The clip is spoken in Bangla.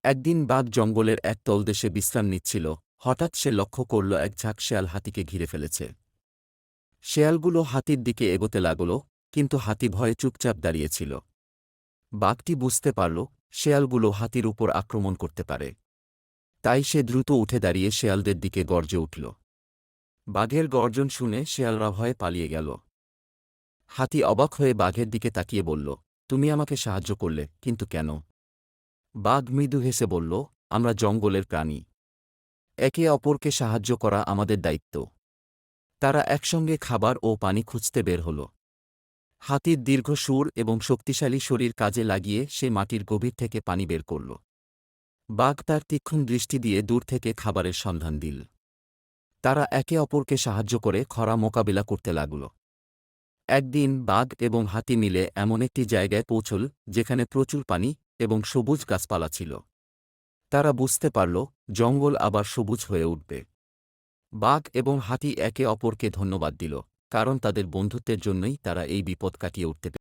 একদিন বাঘ জঙ্গলের এক তলদেশে বিশ্রাম নিচ্ছিল। হঠাৎ সে লক্ষ্য করল এক ঝাঁক শেয়াল হাতিকে ঘিরে ফেলেছে। শেয়ালগুলো হাতির দিকে এগোতে লাগল, কিন্তু হাতি ভয়ে চুপচাপ দাঁড়িয়েছিল। বাঘটি বুঝতে পারল শেয়ালগুলো হাতির উপর আক্রমণ করতে পারে। তাই সে দ্রুত উঠে দাঁড়িয়ে শেয়ালদের দিকে গর্জে উঠল। বাঘের গর্জন শুনে শেয়ালরা ভয়ে পালিয়ে গেল। হাতি অবাক হয়ে বাঘের দিকে তাকিয়ে বলল, তুমি আমাকে সাহায্য করলে, কিন্তু কেন? বাঘ মৃদু হেসে বলল, আমরা জঙ্গলের প্রাণী। একে অপরকে সাহায্য করা আমাদের দায়িত্ব। তারা একসঙ্গে খাবার ও পানি খুঁজতে বের হল। হাতির দীর্ঘ সুর এবং শক্তিশালী শরীর কাজে লাগিয়ে সে মাটির গভীর থেকে পানি বের করল। বাঘ তার তীক্ষ্ণ দৃষ্টি দিয়ে দূর থেকে খাবারের সন্ধান দিল। তারা একে অপরকে সাহায্য করে খরা মোকাবিলা করতে লাগল। একদিন বাঘ এবং হাতি মিলে এমন একটি জায়গায় পৌঁছল যেখানে প্রচুর পানি এবং সবুজ গাছপালা ছিল। তারা বুঝতে পারল জঙ্গল আবার সবুজ হয়ে উঠবে। বাঘ এবং হাতি একে অপরকে ধন্যবাদ দিল, কারণ তাদের বন্ধুত্বের জন্যই তারা এই বিপদ কাটিয়ে উঠতে পেরেছে।